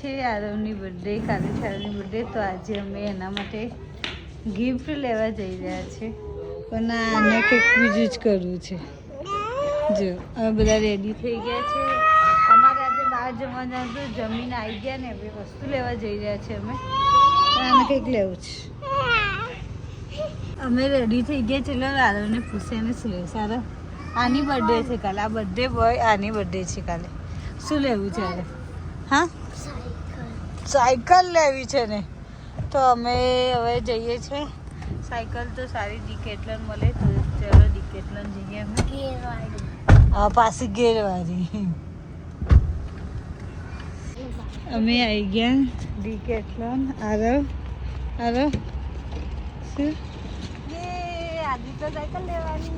છે આરવની બર્થડે, કાલે છે આરવની બર્થડે, તો આજે અમે એના માટે ગિફ્ટ લેવા જઈ રહ્યા છે. પણ આને કંઈક બીજું જ કરવું છે. જો અમે બધા રેડી થઈ ગયા છે. અમારે આજે બહાર જમવાનું હતું, જમીને આવી ગયા ને હવે વસ્તુ લેવા જઈ રહ્યા છે અમે. આને કંઈક લેવું છે. અમે રેડી થઈ ગયા. ચલો આરવને પૂછે ને શું લેવું. સારા આની બર્થડે છે કાલે, આ બર્થડે બોય આની બર્થડે છે કાલે. શું લેવું છે હવે? હા, સાયકલ લેવી છે ને. તો અમે હવે જઈએ છીએ. સાયકલ તો સારી ડિકેટલોન મળે, તો ચલો ડિકેટલોન જઈએ અમે. હા, પાછી ગેરવાળી. અમે આવી ગયા ડિકેટલોન. આરવ શું આદિ તો સાયકલ લેવાની.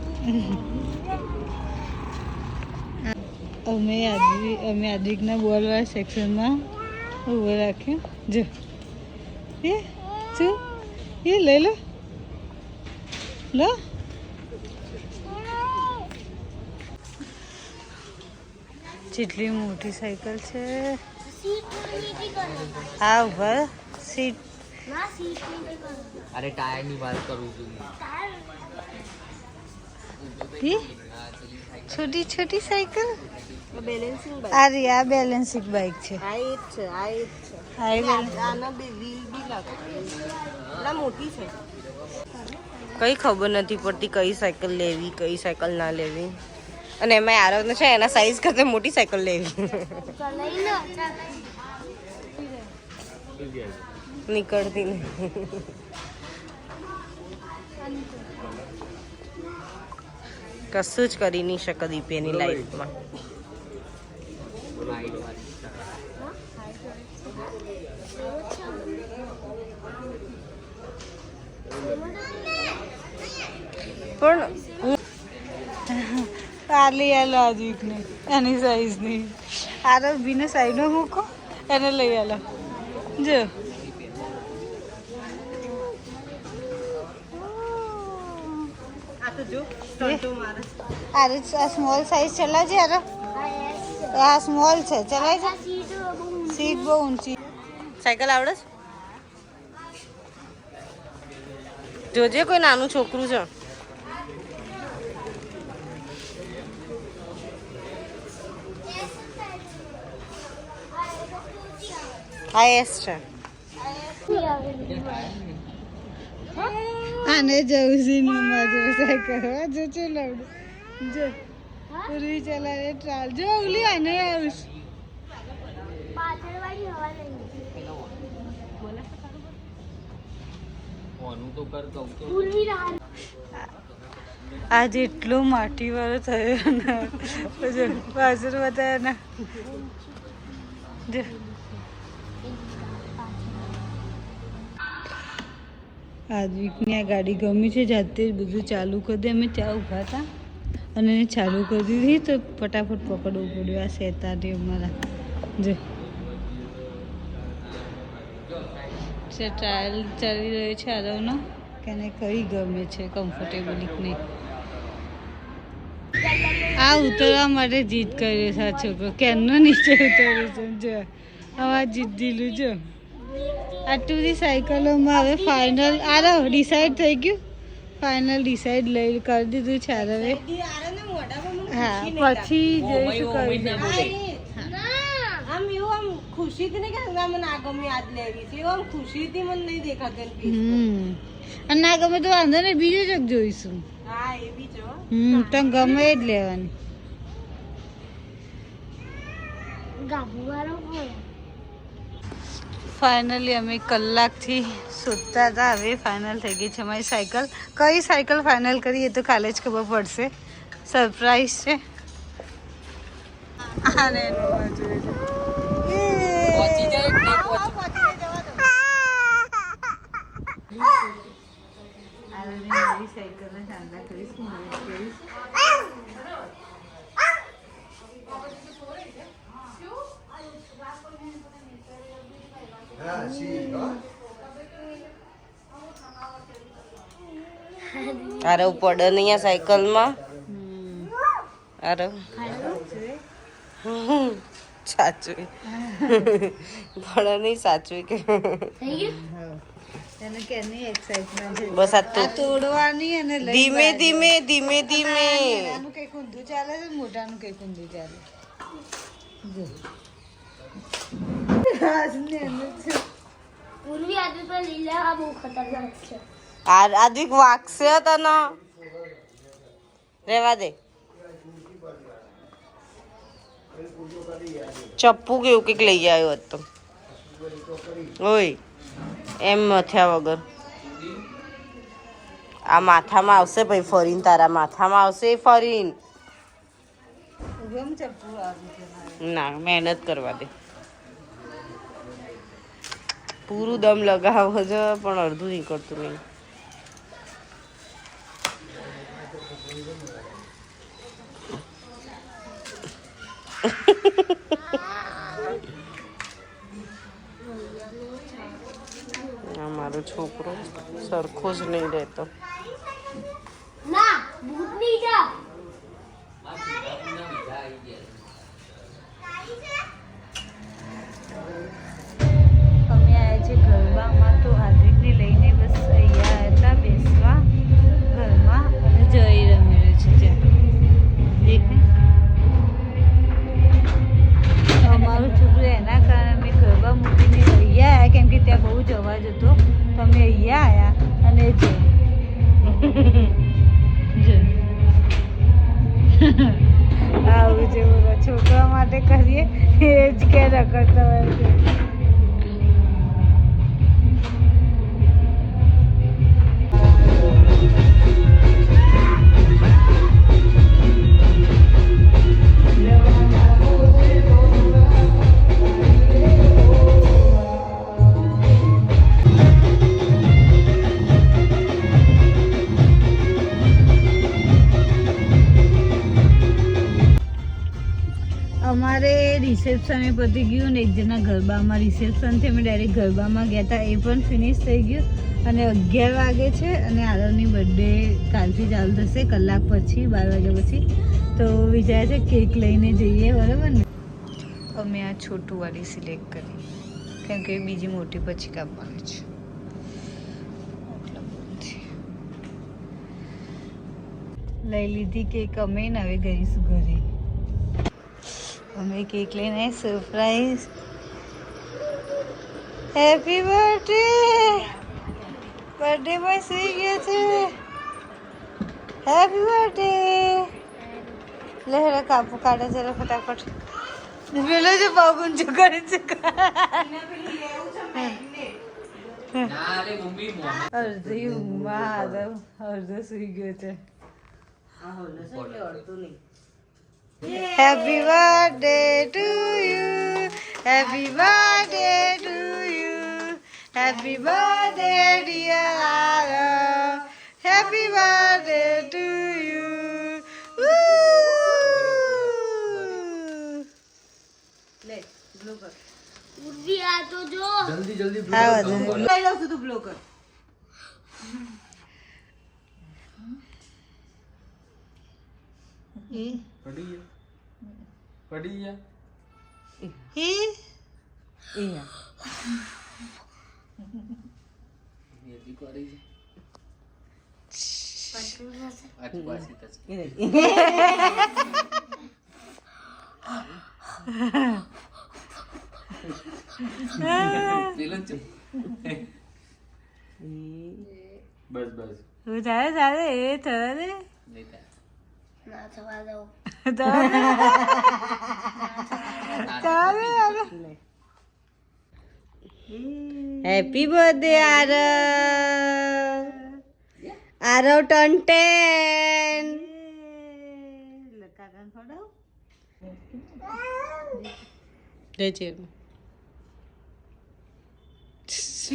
અમે આદિકના બોલવાળા સેક્શનમાં ઊભો રાખ્યો. જો એ શું એ લઈ લો જેટલી મોટી સાયકલ છે. હા ઉભા સીટ. અરે ટાયર ની વાત કરું છું. छोटी छोटी साइकिल बैलेंसिंग बाइक. अरे यार बैलेंसिंग बाइक છે. કઈ ખબર નથી પડતી કઈ સાયકલ લેવી કઈ સાયકલ ના લેવી. અને એમાં આરવને છે એના સાઈઝ કરતા મોટી સાયકલ લેવી. નીકળતી નહીં. કશું જ કરી નહીં શકે દીપીની લાઈફમાં. પણ આલી આલો આદિકને એની સાઈઝની. આરવ બીને સાઈડમાં મૂકો, એને લઈ આલો. જો अरे स्मॉल साइज चला जे. अरे આ સ્મોલ છે, ચલાય છે. સીટ બહુ ઊંચી. સાયકલ આવડે છે? જોજે કોઈ નાનું છોકરું છે. આઈએસ છે. આને જવું છે માજુ સાયકલ. જો ચલાવડું જો પૂરી ચલાવે ટ્રાલ. જો ઓલી આને આવીશ. આજે એટલો માટી વાળો થયો ને. પાછળ બતાવ્યા ને. જો આદિકની આ ગાડી ગમી છે. જાતે જ બધું ચાલુ કરી દે. અમે ત્યાં ઊભા હતા અને એને ચાલુ કરી દીધી તો ફટાફટ પકડવું પડ્યું. આ શેતાની અમારા જો ટ્રાયલ ચાલી રહ્યો છે આરવનો કે એને કઈ ગમે છે કમ્ફર્ટેબલી નહીં. આ ઉતરવા માટે જીદ કર્યો છે આ છોકરો. કેમનો નીચે ઉતર્યો છે. જો આવા જીદ દીલું. જો આટલી બધી સાયકલોમાં હવે ફાઇનલ આરવ ડિસાઈડ થઈ ગયું. ફાઇનલ ડિસાઈડ લઈ કરી દીધું છે આરવે. હા પછી જોઈશું કરી ખુશીથી નહીં કે મને આ ગમી આજ લેવી છે. એવું ખુશીથી મને નહીં દેખાતું. અને ના ગમે તો વાંધો નહીં, બીજું જ જોઈશું. હા એ બી જો. તને ગમે એ જ લેવાની. ફાઇનલી અમે કલાકથી શોધતા હતા. હવે ફાઇનલ થઈ ગઈ છે અમારી સાયકલ. કઈ સાયકલ ફાઇનલ કરી એ તો કાલે જ ખબર પડશે. સરપ્રાઈઝ છે. આને સાયકલને ચાંદા કરીશ. આરવ પડે નહીં આ સાયકલમાં. આરવ સાચું પણ નહીં સાચું કે એને કેની એક્સાઇટમેન્ટ છે બસ આ તો આ તોડવાની અને લઈ ધીમે ધીમે ધીમે ધીમે નાનું કઈક ઊંધું ચાલે છે મોટાનું કઈક ઊંધું ચાલે જો આજની અંદર છે પૂર્વી આદુ પર લીલા બહુ ખતરનાક છે. આદિક વાગશે તને રેવા દે ચપ્પુ કેવું કંઈક લઈ આવ્યો હતો ઓય એમ મથ્યા વગર આ માથામાં આવશે ભાઈ ફરીને તારા માથામાં આવશે ફરીને ગમ ચપ્પુ આવી છે મારે ના મહેનત કરવા દે પૂરું દમ લગાવો છે પણ અડધું નીકળતું નહીં મારો છોકરો સરખો જ નહીં રહેતો ના ભૂત નહીં જા. અમે આવ્યા છે ગરબામાં તો હાર્દિકને લઈને બસ અહીંયા હતા બેસવા ઘરમાં અને જઈ રમી રહ્યો છે ત્યાં દેખે અમારું છોકરું એના કારણે અમે ગરબા મૂકીને અહીંયા આવ્યા કેમ કે ત્યાં બહુ જ અવાજ હતો તો અમે અહીંયા આવ્યા અને જો આવું છે બધા છોકરા માટે કરીએ એ જ કે રખડતા હોય છે અમારે રિસેપ્શન એ પતી ગયું ને એક જણા ગરબામાં રિસેપ્શન છે અમે ડાયરેક્ટ ગરબામાં ગયા હતા એ પણ ફિનિશ થઈ ગયું અને 11 વાગે છે અને આરવની બર્થડે કાલથી ચાલુ થશે કલાક પછી 12 વાગ્યા પછી તો વિચાર છે કેક લઈને જઈએ બરાબર ને અમે આ છોટું વાળી સિલેક્ટ કરી કેમ કે બીજી મોટી પછી કાપવાની છે લઈ લીધી કેક અમે ને હવે ગઈશું ઘરે અમે કેક લઈને surprise happy birthday birthday boy સુઈ ગયો છે હેપી બર્થડે લે હેડા કાપુ કાઢે છે ફટાફટ પેલો જે પાગુન જો કરે છે અડધી ઊંઘમાં અડધો સુઈ ગયો છે Happy birthday to you. Happy birthday to you. Happy birthday dear Arav. Happy birthday to you. ले ब्लो कर પૂર્વી આ તો જો જલ્દી જલ્દી આવો લઈ લો તું બ્લો કર એ પડી ગયા એ એ બસ બસ હું ચાલે ચાલે એ થવા દે ના થવા દઉં હેપી બર્થડે આરવ આરવ ટન 10 જય છે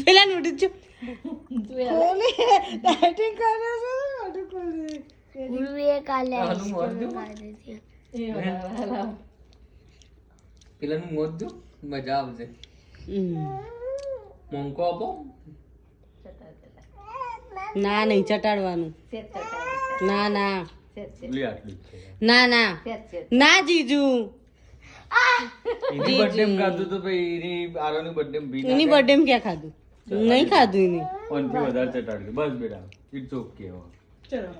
પેલા નોટિસ જો પૂર્વીએ કાલે આઈસ્ક્રીમ ખાધી હતી. પેલાનું મોત જો મજા આવશે મોંકો આપો ના નહીં ચટાડવાનું ના ના લે આટલી જ છે ના ના ના જીજુ એની બર્થડે માં ખાધું તો ભાઈ એની આરોની બર્થડે માં બી એની બર્થડે માં ક્યાં ખાધું? નહીં ખાધું એની. ઓનથી વધારે ચટાડ્યું બસ બેટા ઇટ્સ ઓકે ચલો